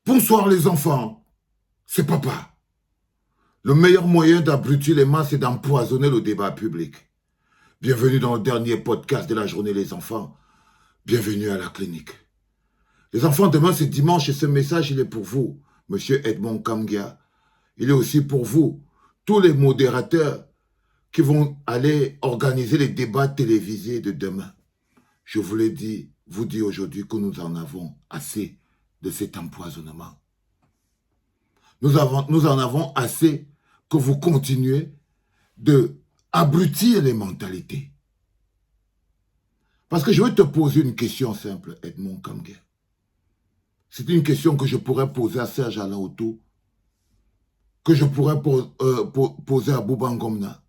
Bonsoir les enfants, c'est papa. Le meilleur moyen d'abrutir les masses, c'est d'empoisonner le débat public. Bienvenue dans le dernier podcast de la journée les enfants. Bienvenue à la clinique. Les enfants, demain c'est dimanche et ce message il est pour vous, Monsieur Edmond Kamgia. Il est aussi pour vous, tous les modérateurs qui vont aller organiser les débats télévisés de demain. Je vous l'ai dit, vous dis aujourd'hui que nous en avons assez de cet empoisonnement. Nous en avons assez que vous continuez d'abrutir les mentalités. Parce que je vais te poser une question simple, Edmond Kamger. C'est une question que je pourrais poser à Serge Alaoutou, que je pourrais poser à Bouba Ngomna.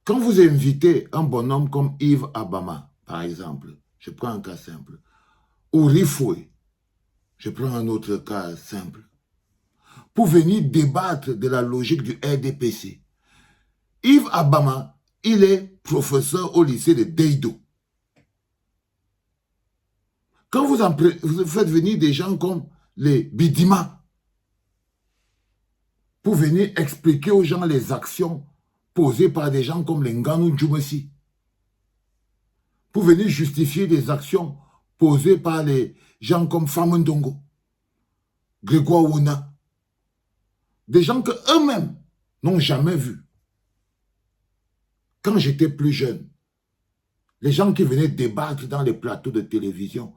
Quand vous invitez un bonhomme comme Yves Abama, par exemple, je prends un cas simple, ou Rifoué, je prends un autre cas simple, pour venir débattre de la logique du RDPC. Yves Abama, il est professeur au lycée de Deido. Quand vous faites venir des gens comme les Bidima pour venir expliquer aux gens les actions posées par des gens comme les Nganou Djoumessi, pour venir justifier des actions posées par les gens comme Famundongo, Grégoire Ouna, des gens qu'eux-mêmes n'ont jamais vus. Quand j'étais plus jeune, les gens qui venaient débattre dans les plateaux de télévision,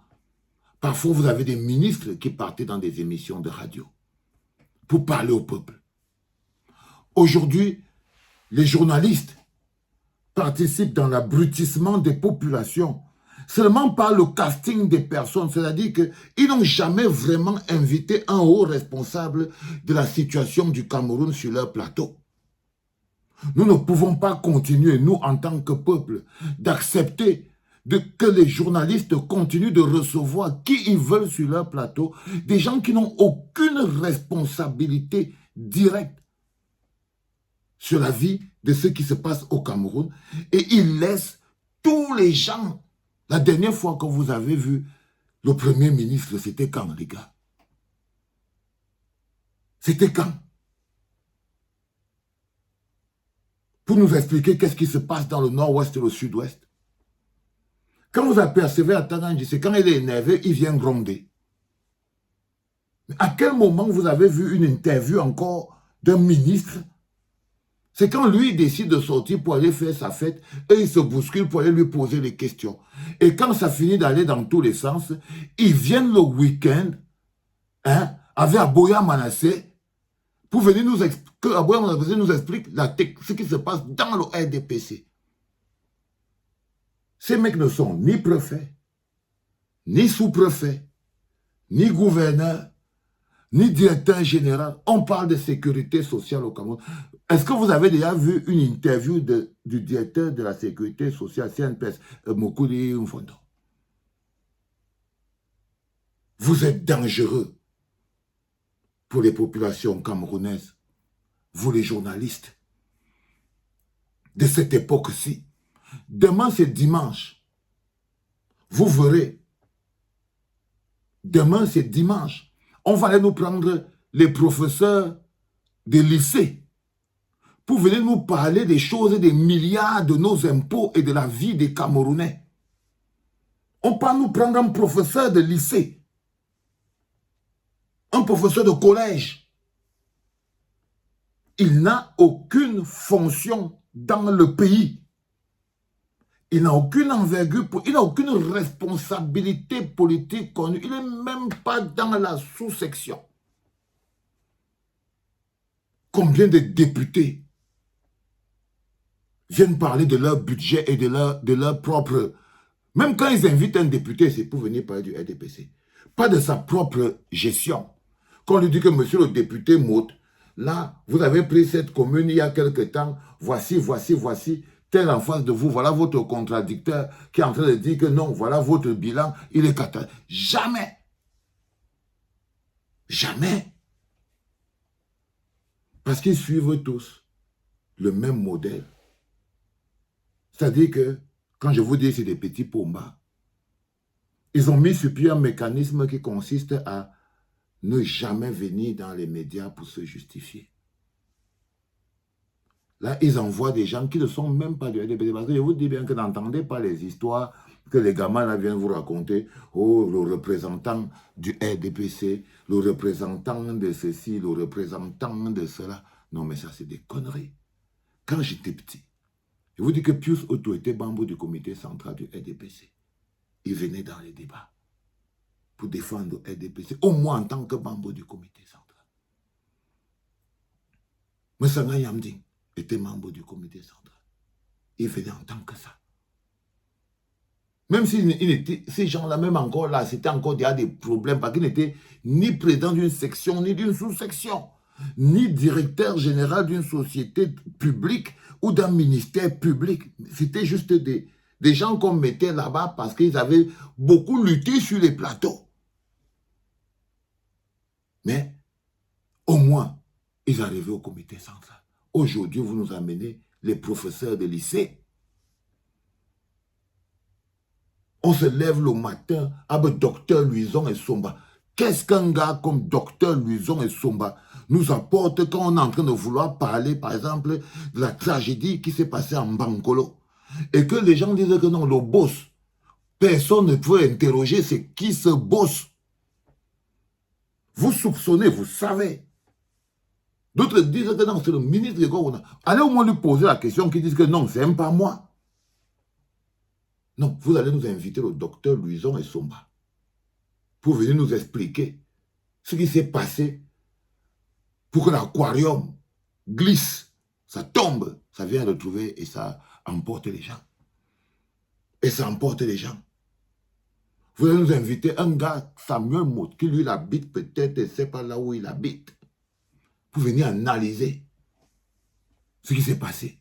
parfois vous avez des ministres qui partaient dans des émissions de radio pour parler au peuple. Aujourd'hui, les journalistes participent dans l'abrutissement des populations seulement par le casting des personnes, c'est-à-dire qu'ils n'ont jamais vraiment invité un haut responsable de la situation du Cameroun sur leur plateau. Nous ne pouvons pas continuer, nous, en tant que peuple, d'accepter que les journalistes continuent de recevoir qui ils veulent sur leur plateau, des gens qui n'ont aucune responsabilité directe sur la vie de ce qui se passe au Cameroun, et ils laissent tous les gens. La dernière fois que vous avez vu le Premier ministre, c'était quand, les gars? C'était quand? Pour nous expliquer qu'est-ce qui se passe dans le nord-ouest et le sud-ouest. Quand vous apercevez à Tananji, c'est quand il est énervé, il vient gronder. Mais à quel moment vous avez vu une interview encore d'un ministre? C'est quand lui décide de sortir pour aller faire sa fête et il se bouscule pour aller lui poser des questions. Et quand ça finit d'aller dans tous les sens, ils viennent le week-end avec Aboya Manasseh pour venir nous expliquer, que Aboya Manasseh nous explique ce qui se passe dans le RDPC. Ces mecs ne sont ni préfets, ni sous-préfets, ni gouverneurs, ni directeur général. On parle de sécurité sociale au Cameroun. Est-ce que vous avez déjà vu une interview du directeur de la sécurité sociale, CNPS, Mokuli Mfondo? Vous êtes dangereux pour les populations camerounaises, vous les journalistes de cette époque-ci. Demain, c'est dimanche. Vous verrez. Demain, c'est dimanche. On va aller nous prendre les professeurs des lycées pour venir nous parler des choses et des milliards de nos impôts et de la vie des Camerounais. On peut nous prendre un professeur de lycée, un professeur de collège. Il n'a aucune fonction dans le pays. Il n'a aucune envergure, il n'a aucune responsabilité politique connue. Il n'est même pas dans la sous-section. Combien de députés viennent parler de leur budget et de leur propre... Même quand ils invitent un député, c'est pour venir parler du RDPC. Pas de sa propre gestion. Quand on lui dit que monsieur le député Mout, là, vous avez pris cette commune il y a quelque temps, voici, tel en face de vous, voilà votre contradicteur qui est en train de dire que non, voilà votre bilan, il est catastrophique. Jamais. Jamais. Parce qu'ils suivent tous le même modèle. C'est-à-dire que, quand je vous dis c'est des petits pombas, ils ont mis sur pied un mécanisme qui consiste à ne jamais venir dans les médias pour se justifier. Là, ils envoient des gens qui ne sont même pas du RDPC. Parce que je vous dis bien que n'entendez pas les histoires que les gamins là viennent vous raconter. Oh, le représentant du RDPC, le représentant de ceci, le représentant de cela. Non, mais ça, c'est des conneries. Quand j'étais petit, je vous dis que Pius Otto était membre du comité central du RDPC. Il venait dans les débats pour défendre le RDPC, au moins en tant que membre du comité central. Moussanga Yamding était membre du comité central. Il venait en tant que ça. Même si ces gens-là, même encore là, c'était encore des problèmes, parce qu'il n'était ni président d'une section, ni d'une sous-section, ni directeur général d'une société publique ou d'un ministère public. C'était juste des gens qu'on mettait là-bas parce qu'ils avaient beaucoup lutté sur les plateaux. Mais au moins, ils arrivaient au comité central. Aujourd'hui, vous nous amenez les professeurs de lycée. On se lève le matin avec docteur Luison et Somba. Qu'est-ce qu'un gars comme docteur Luison et Somba nous apporte quand on est en train de vouloir parler, par exemple, de la tragédie qui s'est passée en Bankolo? Et que les gens disent que non, le boss, personne ne peut interroger c'est qui ce boss. Vous soupçonnez, vous savez. D'autres disent que non, c'est le ministre de Gouvernement. Allez au moins lui poser la question qui disent que non, c'est même pas moi. Non, vous allez nous inviter le docteur Luison et Somba pour venir nous expliquer ce qui s'est passé pour que l'aquarium glisse, ça tombe, ça vient retrouver et ça emporte les gens. Et ça emporte les gens. Vous allez nous inviter un gars, Samuel Mout, qui lui habite peut-être, et c'est pas là où il habite, pour venir analyser ce qui s'est passé.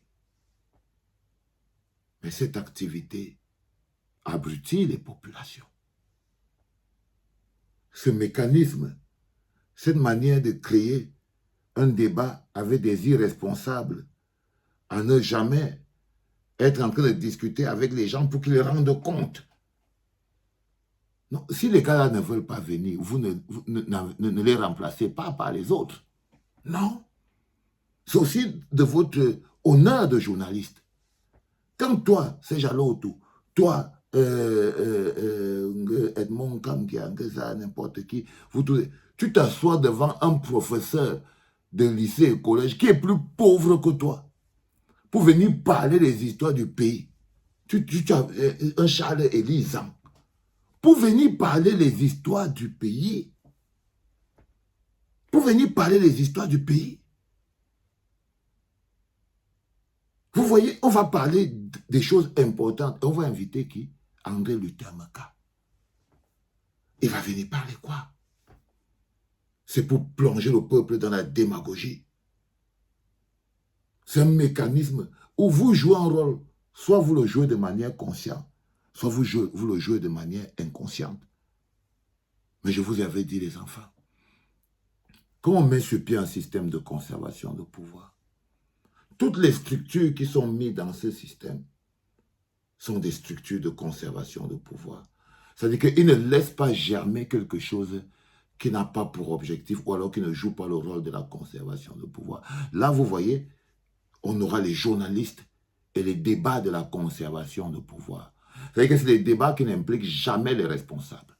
Mais cette activité abrutit les populations. Ce mécanisme, cette manière de créer un débat avec des irresponsables, à ne jamais être en train de discuter avec les gens pour qu'ils les rendent compte. Non, si les gars-là ne veulent pas venir, vous ne les remplacez pas par les autres. Non. C'est aussi de votre honneur de journaliste. Quand toi, c'est Jalotou, toi, Edmond Kamkia, n'importe qui, tu t'assois devant un professeur de lycée et collège qui est plus pauvre que toi pour venir parler des histoires du pays. Tu as un Charles Élisant pour venir parler les histoires du pays. Pour venir parler les histoires du pays. Vous voyez, on va parler des choses importantes. On va inviter qui? André Luther Maka. Il va venir parler quoi? C'est pour plonger le peuple dans la démagogie. C'est un mécanisme où vous jouez un rôle. Soit vous le jouez de manière consciente, soit vous le jouez de manière inconsciente. Mais je vous avais dit, les enfants, quand on met sur pied un système de conservation de pouvoir, toutes les structures qui sont mises dans ce système sont des structures de conservation de pouvoir. C'est-à-dire qu'ils ne laissent pas germer quelque chose qui n'a pas pour objectif ou alors qui ne joue pas le rôle de la conservation de pouvoir. Là, vous voyez, on aura les journalistes et les débats de la conservation de pouvoir. C'est-à-dire que c'est des débats qui n'impliquent jamais les responsables.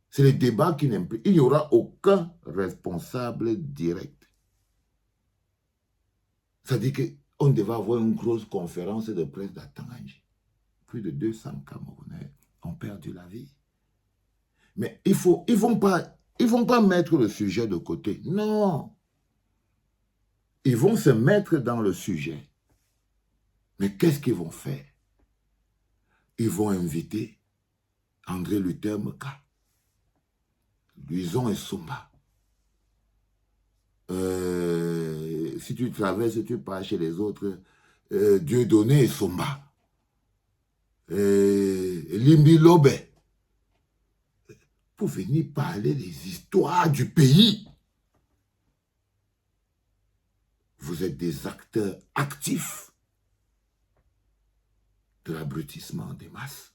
C'est les débats qui n'impliquent... Il n'y aura aucun responsable direct. C'est-à-dire qu'on devait avoir une grosse conférence de presse d'Atanganji. Plus de 200 Camerounais ont perdu la vie. Mais ils ne vont pas mettre le sujet de côté. Non. Ils vont se mettre dans le sujet. Mais qu'est-ce qu'ils vont faire? Ils vont inviter André Luther Maka, Luison et Somba. Si tu traverses, tu pars chez les autres, Dieudonné et Somba. Limbi Lobe. Pour venir parler des histoires du pays. Vous êtes des acteurs actifs de l'abrutissement des masses.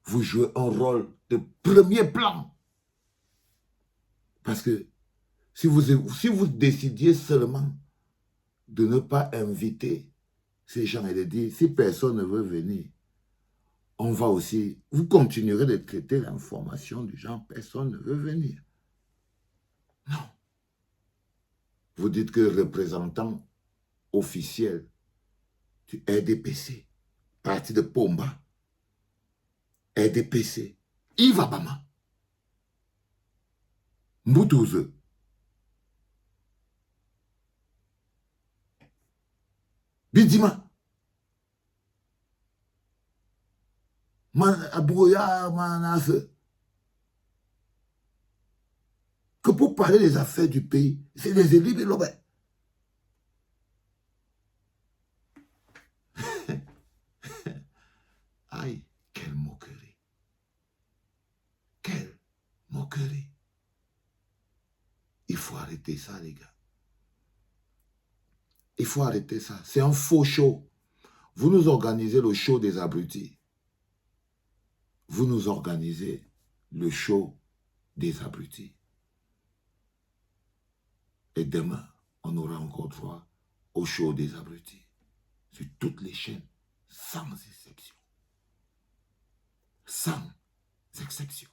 vous jouez un rôle de premier plan. Parce que si vous décidiez seulement de ne pas inviter ces gens et de dire, si personne ne veut venir, on va aussi, vous continuerez de traiter l'information du genre, personne ne veut venir. Non. Vous dites que représentant officiel du RDPC, parti de Pomba, RDPC, Yves Abama, Mbutouze, Bidima, Abouya, Manase, que pour parler des affaires du pays, c'est des élus de l'Obé. Aïe, quelle moquerie. Quelle moquerie. Il faut arrêter ça, les gars. Il faut arrêter ça. C'est un faux show. Vous nous organisez le show des abrutis. Vous nous organisez le show des abrutis. Et demain, on aura encore droit au show des abrutis. Sur toutes les chaînes, sans exception. Sans exception.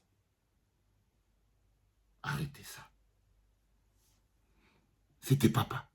Arrêtez ça. C'était papa.